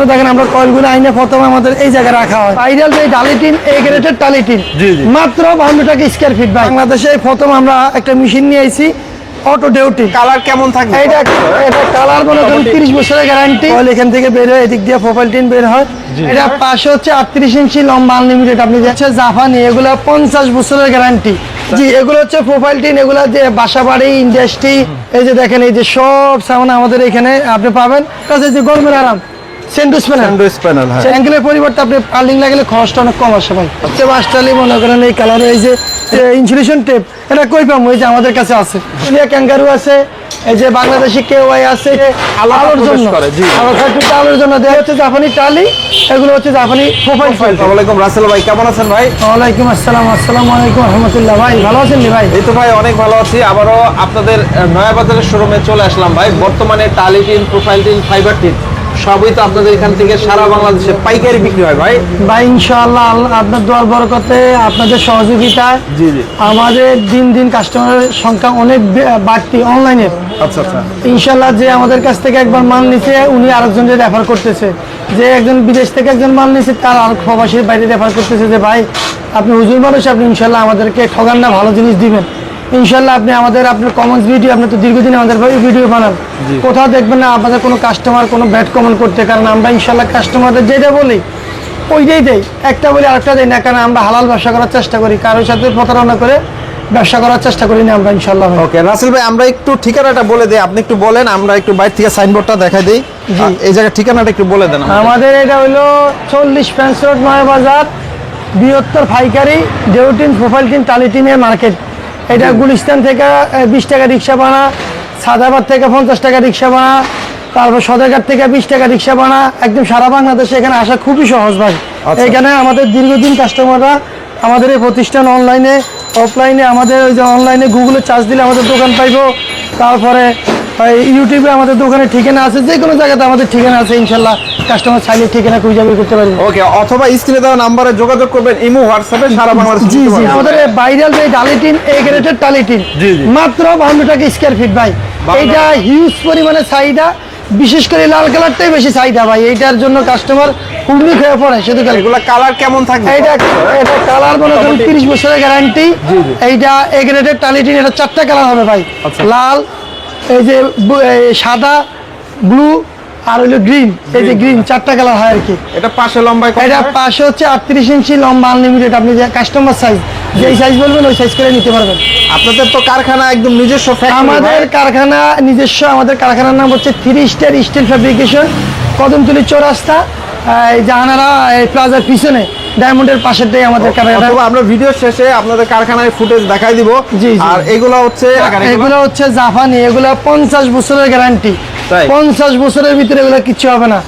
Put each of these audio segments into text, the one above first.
দেখেন আমরা কয়েলগুলো আইনে প্রথমে আমাদের এই জায়গায় রাখা হয় আইডিয়াল যে টালিটিন এ গ্রেডের টালিটিন মাত্র 52 টাকা স্কয়ার ফিট ভাই। বাংলাদেশে প্রথম আমরা একটা মেশিন নিয়ে আইছি অটো ডিউটি। কালার কেমন থাকবে? এটা কালার মনে করেন 30 বছরের গ্যারান্টি। কয়েল এখান থেকে বের হয়, এদিক দিয়ে প্রোফাইল টিন বের হয়। এটা পাশে হচ্ছে 38 ইঞ্চি লম্বা আনলিমিটেড। আপনি যাচ্ছে জাপানি, এগুলা 50 বছরের গ্যারান্টি। জি, এগুলো হচ্ছে প্রোফাইল টিন, এগুলা যে বাসা বাড়ি ইন্ডাস্ট্রি, এই যে দেখেন এই যে সব সামান আমাদের এখানে আপনি পাবেন। কাছে যে গরমের আরাম সেন্ডুস প্যানেল, অ্যাঙ্গেলের পরিবর্তে আপনি পার্লিং লাগালে খরচটা অনেক কম আসে ভাই। হচ্ছে বাসটালি মনে করেন এই কালারে এই যে ইনসুলেশন টেপ, এটা কই পাবো? এই যে আমাদের কাছে আছে। ক্যাঙ্গারু আছে, এই যে বাংলাদেশি কেওয়াই আছে আলোর জন্য, আলোর জন্য দেওয়া হচ্ছে জাপানি টালি, এগুলো হচ্ছে জাপানি প্রোফাইল। আসসালামু আলাইকুম রাসেল ভাই, কেমন আছেন ভাই? ওয়ালাইকুম আসসালাম। আসসালামু আলাইকুম রহমতুল্লাহ। ভাই ভালো আছেন ভাই? এই তো ভাই অনেক ভালো আছি। আবারও আপনাদের নয়া বাজারের শোরুমে চলে আসলাম ভাই। বর্তমানে টালি tin, profile tin, fibre tin সবই তো আপনাদের এখান থেকে সারা বাংলাদেশে পাইকারি বিক্রি হয় ভাই। ভাই ইনশাআল্লাহ আপনার দোয়ার বরকতে, আপনাদের সহযোগিতায় আমাদের দিন দিন কাস্টমারের সংখ্যা অনেক বাড়তি অনলাইনে। আচ্ছা আচ্ছা, ইনশাআল্লাহ যে আমাদের কাছ থেকে একবার মাল নিছে উনি আরেকজনকে রেফার করতেছে, যে একজন বিদেশ থেকে একজন মাল নিছে তার আর প্রবাসীর বাইরে রেফার করতেছে যে ভাই আপনি হুজুর মানুষ, আপনি ইনশাআল্লাহ আমাদেরকে ঠগান না, ভালো জিনিস দিবেন ইনশাআল্লাহ। আপনি আমাদের আপনার কমেন্টস ভিডিও, আপনি তো দীর্ঘদিন আমাদের ভিডিও বানান, কোথাও দেখবেন না আপনাদের কোনো কাস্টমার কোনো ব্যাড কমেন্ট করতে। কারণ আমরা ইনশাআল্লাহ কাস্টমারদের যেটা বলি ওইটাই দেই, একটা বলি আরেকটা দেই না। কারণ আমরা হালাল ব্যবসা করার চেষ্টা করি, কারোর সাথে প্রতারণা করে ব্যবসা করার চেষ্টা করি না আমরা ইনশাআল্লাহ। ওকে রাসেল ভাই, আমরা একটু ঠিকানাটা বলে দেই, আপনি একটু বলেন, আমরা একটু বাইরে থেকে সাইনবোর্ডটা দেখাই দেই। এই জায়গার ঠিকানাটা একটু বলে দেন। আমাদের এটা হলো 40 ফ্যান্স রোড নয়া বাজার, বৃহত্তর পাইকারি ডিউটিন প্রোফাইল টিন টালিটিনের মার্কেট। এটা গুলিস্তান থেকে 20 টাকা রিক্সা ভাড়া, সাদাবাদ থেকে 50 টাকা রিক্সা ভাড়া, তারপর সদরঘাট থেকে 20 টাকা রিক্সা ভাড়া। একদম সারা বাংলাদেশে এখানে আসা খুবই সহজ ভাই। এখানে আমাদের দীর্ঘদিন কাস্টমাররা আমাদের এই প্রতিষ্ঠান অনলাইনে অফলাইনে, আমাদের ওই যে অনলাইনে গুগলে চার্জ দিলে আমাদের দোকান পাইব, তারপরে ইউটিউবে আমাদের দোকানের ঠিকানা আছে, যে কোনো জায়গাতে আমাদের ঠিকানা আছে ইনশাল্লাহ। কাস্টমার চাইলে ঠিকানা খুঁজে বের করতে পারবে। ওকে, অথবা স্ক্রিনে দেওয়া নাম্বারে যোগাযোগ করবেন, ইমো হোয়াটসঅ্যাপে সারা বাংলাদেশে। জি জি, আমাদের ভাইরাল যে টালিটিন এ গ্রেডের টালিটিন মাত্র 52 টাকা স্কয়ার ফিট ভাই। এটা হিউজ পরিমাণে চাহিদা, বিশেষ করে লাল কালারটাই বেশি চাহিদা ভাই। এইটার জন্য কাস্টমার হুড়মুড় হয়ে পড়ে। শুধু এগুলা কালার কেমন থাকবে? এটা কালার মনে করেন 30 বছরের গ্যারান্টি। এইটা এ গ্রেডের টালিটিন, এটা 4টা কালার হবে ভাই। লাল, এই যে সাদা, ব্লু আর হলো গ্রিন। এই যে গ্রিন 4টা কালার হয় আর কি। এটা পাশে লম্বা, এটা পাশে হচ্ছে 38 ইঞ্চি লম্বা আনলিমিটেড। আপনি যে কাস্টমার সাইজ, যেই সাইজ বলবেন ওই সাইজ করে নিতে পারবেন। আপনাদের তো কারখানা একদম নিজস্ব ফ্যাক্টরি? আমাদের কারখানা নিজস্ব। আমাদের কারখানার নাম হচ্ছে 3 স্টার স্টিল ফ্যাব্রিকেশন, কদমতলী চৌরাস্তা, জাহানারা প্লাজার পিছনে ডায়মন্ডের পাশেরটাই আমাদের কারখানা। আমরা ভিডিও শেষে আপনাদের কারখানার ফুটেজ দেখাই দিব। জি, আর এগুলো হচ্ছে জাপানি, এগুলো 50 বছরের গ্যারান্টি। 50 বছরের ভিতরে এগুলো কিচ্ছু হবে না।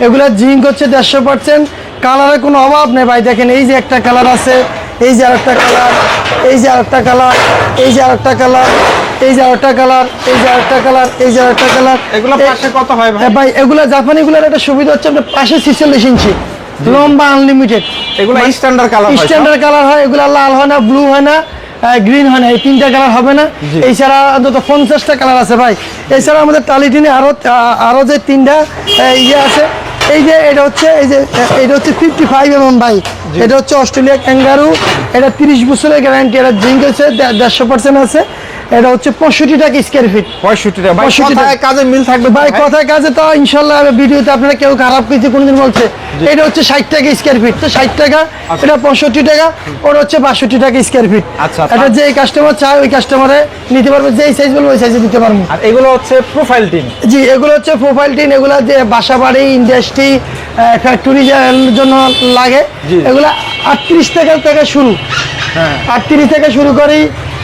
এগুলো জিঙ্ক হচ্ছে 150%। কালারের কোনো অভাব নেই ভাই। দেখেন এই যে একটা কালার আছে, এই যে আরেকটা কালার, এই যে আরেকটা কালার, এই যে আরেকটা কালার, এই যে আরেকটা কালার, এই যে আরেকটা কালার, এই যে আরেকটা কালার। এগুলো পাশে কত হয় ভাই? ভাই এগুলো জাপানিগুলোর একটা সুবিধা হচ্ছে আপনার পাশে 46 ইঞ্চি লম্বা আনলিমিটেড। এগুলো স্ট্যান্ডার্ড কালার, স্ট্যান্ডার্ড কালার হয়। এগুলো লাল হয় না, ব্লু হয় না, গ্রিন হয় না, এই 3টা কালার হবে না। এছাড়া অন্তত 50টা কালার আছে ভাই। এছাড়া আমাদের টালিটিনে আরো যে 3টা ইয়ে আছে। এই যে এটা হচ্ছে 55 mm ভাই। এটা হচ্ছে অস্ট্রেলিয়া ক্যাঙ্গারু। এটা 30 বছরের গ্যারান্টি। এটা জিঙ্ক হচ্ছে 150% আছে। এটা হচ্ছে 65 টাকা স্কয়ার ফিট। 65 টাকা ভাই। কথায় কাজে মিল থাকবে ভাই, কথায় কাজে তো ইনশাআল্লাহ। ভিডিওতে আপনারা কেউ খারাপ কিছু কোনদিন বলছে। এটা হচ্ছে 60 টাকা স্কয়ার ফিট, তো 60 টাকা। এটা 65 টাকা, ওটা হচ্ছে 62 টাকা স্কয়ার ফিট। আচ্ছা, এটা যে কাস্টমার চায় ওই কাস্টমারে নিতে পারবে, যেই সাইজ বলবে ওই সাইজে দিতে পারবো। আর এগুলো হচ্ছে প্রোফাইল টিন। জি, এগুলো হচ্ছে প্রোফাইল টিন। এগুলো যে বাসা বাড়ি ইন্ডাস্ট্রি ফ্যাক্টরি জন্য লাগে। এগুলো 38 টাকা থেকে শুরু। 38 থেকে শুরু করি,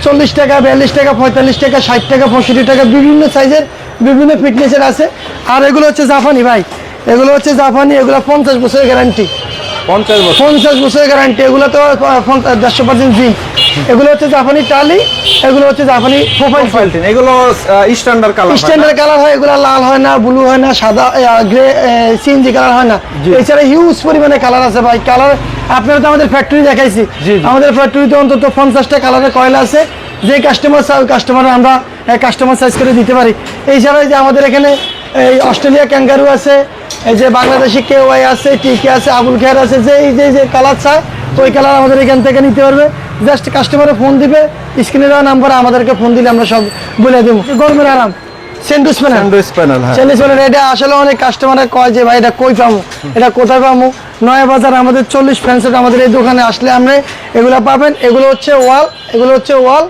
40 টাকা, 42 টাকা, 45 টাকা, 60 টাকা, 65 টাকা, বিভিন্ন সাইজের বিভিন্ন ফিটনেসের আছে। আর এগুলো হচ্ছে জাপানি ভাই। এগুলো হচ্ছে জাপানি, এগুলো 50 বছরের গ্যারান্টি। 50 বছরের গ্যারান্টি। এগুলো তো 150% জিঙ্ক। এগুলো হচ্ছে জাপানি টালি, এগুলো হচ্ছে জাপানি প্রোফাইল টিন। এগুলো স্ট্যান্ডার্ড কালার হয়। এগুলো লাল হয় না, ব্লু হয় না, সাদা, গ্রে, সিএনজি কালার হয় না। এছাড়া হিউজ পরিমাণে কালার আছে ভাই। কালার আপনারা তো আমাদের ফ্যাক্টরি দেখাইছি। আমাদের ফ্যাক্টরিতে অন্তত 50টা কালারের কয়েল আছে। যে কাস্টমার চাই ওই কাস্টমার আমরা কাস্টমার সাইজ করে দিতে পারি। এছাড়া যে আমাদের এখানে এই অস্ট্রেলিয়া ক্যাঙ্গারু আছে, এই যে বাংলাদেশি কেওয়াই আছে, টিকে আছে, আবুল খেয়ার আছে, যে এই যে কালার চায় ওই কালার আমাদের এখান থেকে নিতে পারবে। জাস্ট কাস্টমারে ফোন দিবে, স্ক্রিনে দেওয়া নাম্বারে আমাদেরকে ফোন দিলে আমরা সব বলে দেবো। গরমের আরাম স্যান্ডউইচ প্যানেল, স্যান্ডউইচ প্যানেল এটা আসলে অনেক কাস্টমারে কয় যে ভাই এটা কই পাবো, এটা কোথায় পাবো? নয়া বাজার আমাদের 40 ফ্যান্সেট আমাদের এই দোকানে আসলে আমরা এগুলো পাবেন। এগুলো হচ্ছে ওয়াল,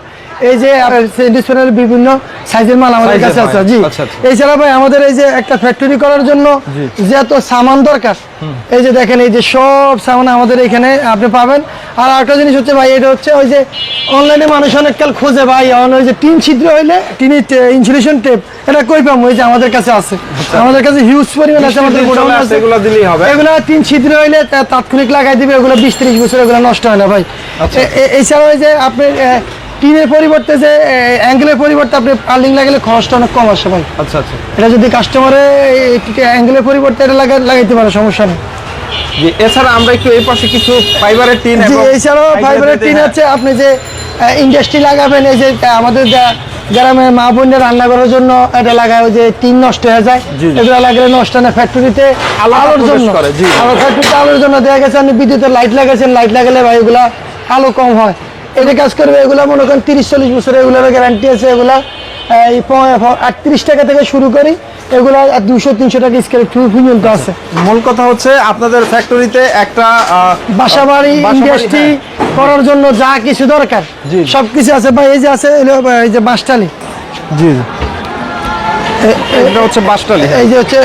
এই যে স্যান্ডউইচ প্যানেল বিভিন্ন সাইজের মাল আমাদের কাছে আছে। জি, এছাড়া ভাই আমাদের এই যে একটা ফ্যাক্টরি করার জন্য যত সামান দরকার, এই যে দেখেন এই যে সব সামান আমাদের এখানে আপনি পাবেন। আর একটা জিনিস হচ্ছে ভাই, এটা হচ্ছে ওই যে অনলাইনে মানুষ অনেক কাল খোঁজে ভাই, ওই যে টিন ছিদ্র হইলে টিনের ইনসুলেশন টেপ, এটা কই পাবো? এই যে আমাদের কাছে আছে, আমাদের কাছে হিউজ পরিমাণ আছে, আমাদের গোডাউন আছে। এগুলো দিলেই হবে, এগুলো টিন ছিদ্র হইলে তাৎক্ষণিক লাগাই দিবে, এগুলো 20-30 বছর এগুলো নষ্ট হয় না ভাই। এছাড়াও এই যে আপনি টিনের পরিবর্তে যে অ্যাঙ্গেলের পরিবর্তে আপনি পার্লিং লাগালে খরচটা অনেক কম আসে ভাই। আচ্ছা আচ্ছা, এটা যদি কাস্টমারে অ্যাঙ্গেলের পরিবর্তে এটা লাগাইতে পারে, সমস্যা নেই। জি, এছাড়া আমরা একটু এই পাশে কিছু ফাইবারের টিন, এছাড়াও ফাইবারের টিন আছে। আপনি যে ইন্ডাস্ট্রি লাগাবেন, এই যে আমাদের গ্রামে মা বোনের রান্না করার জন্য এটা লাগায়, ওই যে টিন নষ্ট হয়ে যায়, এগুলো লাগালে নষ্ট না। ফ্যাক্টরিতে আলোর জন্য, ফ্যাক্টরিতে আলোর জন্য দেখা গেছে আপনি বিদ্যুতের লাইট লাগাইছেন, লাইট লাগালে ভাই এগুলা আলো কম হয়, এটা কাজ করবে। এগুলা মনে করেন 30-40 বছর এগুলোর গ্যারান্টি আছে। এগুলা এই 38 টাকা থেকে শুরু করি, এগুলা 200-300 টাকা স্কেল পর্যন্ত আছে। মূল কথা হচ্ছে আপনাদের ফ্যাক্টরিতে একটা বাসাবাড়ি ইন্ডাস্ট্রি করার জন্য যা কিছু দরকার সবকিছু আছে ভাই। এই যে আছে এই যে বাঁশটালি, জি এটা হচ্ছে বাঁশটালি, এই যে হচ্ছে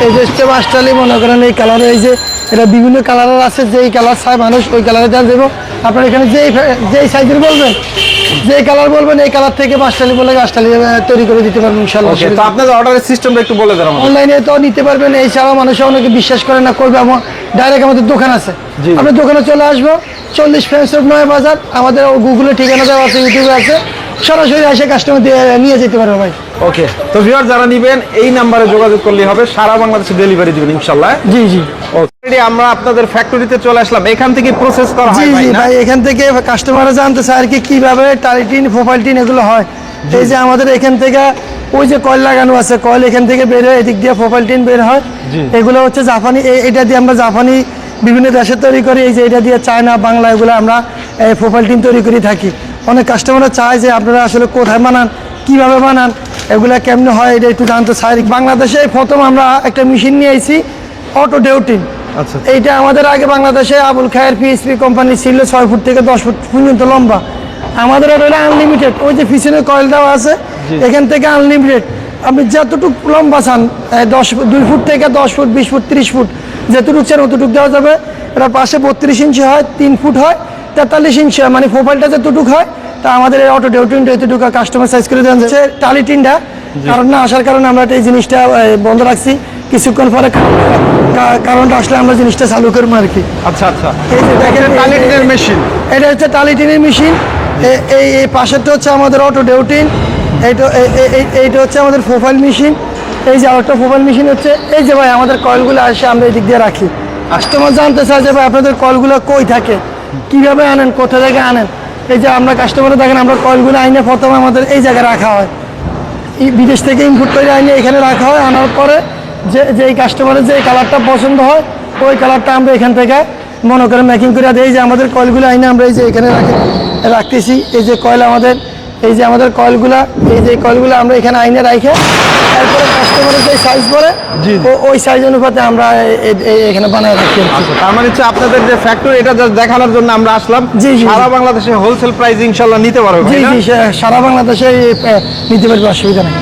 এই যে হচ্ছে বাঁশটালি। মনে করেন এই কালারে, এই যে এটা বিভিন্ন কালারের আছে, যেই কালার চাই মানুষ ওই কালারে যা দেবো। আপনার এখানে যেই সাইজের বলবেন, যেই কালার বলবেন, এই কালার থেকে বাঁশটালি বলে বাঁশটালি তৈরি করে দিতে পারবেন ইনশাআল্লাহ। তো আপনাদের অর্ডারের সিস্টেমটা একটু বলে দেন। অনলাইনে তো নিতে পারবেন, এছাড়াও মানুষ অনেকে বিশ্বাস করে না, করবে ডাইরেক্ট আমাদের দোকান আছে, আপনার দোকানে চলে আসবো। 40 ফ্যান্সেট নয়া বাজার, আমাদের গুগলে ঠিকানা দেওয়া আছে, ইউটিউবে আছে, সরাসরি এসে কাস্টমার নিয়ে যেতে পারবে ভাই। ওকে, তো ভিউয়ার যারা নেবেন এই নাম্বারে যোগাযোগ করলেই হবে, সারা বাংলাদেশে ডেলিভারি দিবেন ইনশাআল্লাহ। জি জি, অলরেডি আমরা আপনাদের ফ্যাক্টরিতে চলে আসলাম, এখান থেকে প্রসেস করা হয় ভাই। ভাই এখান থেকে কাস্টমাররা জানতে চায় আর কি কিভাবে টালিটিন প্রোফাইলটিন এগুলো হয়। এই যে আমাদের এখান থেকে ওই যে কয়েল লাগানো আছে, কয়েল এখান থেকে বের হয়, এদিক দিয়ে প্রোফাইলটিন বের হয়। এগুলো হচ্ছে জাপানি, এটা দিয়ে আমরা জাপানি বিভিন্ন দেশে তৈরি করি। এই যে এটা দিয়ে চায়না, বাংলা এগুলো আমরা প্রোফাইলটিন তৈরি করে থাকি। অনেক কাস্টমাররা চায় যে আপনারা আসলে কোথায় বানান, কিভাবে বানান, এগুলা কেমনে হয়, এটা একটু জানতে চাই। বাংলাদেশে প্রথম আমরা একটা মেশিন নিয়ে আইছি, অটো ডেউটিন। আচ্ছা, এইটা আমাদের আগে বাংলাদেশে আবুল খায়ের পিএসপি কোম্পানি ছিল, 6 ফুট থেকে 10 ফুট পর্যন্ত লম্বা। আমাদের এটা আনলিমিটেড, ওই যে পিছনে কয়েল দেওয়া আছে, এখান থেকে আনলিমিটেড আপনি যতটুকু লম্বা চান, 2 ফুট থেকে 10 ফুট, 20 ফুট, 30 ফুট, যতটুকু চান অতটুকু দেওয়া যাবে। এটার পাশে 32 ইঞ্চি হয়, 3 ফুট হয়, 43 ইঞ্চি হয়, মানে প্রোফাইলটা যতটুকু হয়। তা আমাদের এই অটো ডেউটিনটা এতটুকু কাস্টমার সাইজ করে দেওয়া যাচ্ছে। টালিটিনটা কারণ না আসার কারণে আমরা এই জিনিসটা বন্ধ রাখছি, কিছুক্ষণ পরে কারণটা আসলে আমরা জিনিসটা চালু করবো আর কি। আচ্ছা আচ্ছা, এই যে দেখেন টালিটিনের মেশিন, এটা হচ্ছে টালিটিনের মেশিন। এই পাশেরটা হচ্ছে আমাদের অটো ডেউটিন, এইটা হচ্ছে আমাদের প্রোফাইল মেশিন। এই যে আরেকটা প্রোফাইল মেশিন হচ্ছে, এই যে ভাই আমাদের কয়েলগুলো আসে আমরা এই দিক দিয়ে রাখি। কাস্টমার জানতে চায় যে ভাই আপনাদের কয়েলগুলো কই থাকে, কিভাবে আনেন, কোথা থেকে আনেন। এই যে আমরা কাস্টমারে দেখেন, আমরা কয়েলগুলো আইনে প্রথমে আমাদের এই জায়গায় রাখা হয়, বিদেশ থেকে ইম্পোর্ট করে আইনে এখানে রাখা হয়। আনার পরে যে কাস্টমারের যে কালারটা পছন্দ হয় ওই কালারটা আমরা এখান থেকে মনে করে মেকিং করে দিই। এই যে আমাদের কয়েলগুলো আইনে আমরা এই যে এখানে রাখতেছি। এই যে কয়েল আমাদের, এই যে আমাদের কয়েলগুলা, এই যে কয়েলগুলো আমরা এখানে আইনে রাখে, তারপরে কাস্টমারের যে সাইজ পরে ওই সাইজ অনুপাতে আমরা এখানে বানায় রাখি। তার মানে হচ্ছে আপনাদের যে ফ্যাক্টরি, এটা জাস্ট দেখানোর জন্য আমরা আসলাম। জি জি, সারা বাংলাদেশে হোলসেল প্রাইস ইনশাআল্লাহ নিতে পারবে। জি জি, সারা বাংলাদেশে নিতে পারবে, অসুবিধা নেই।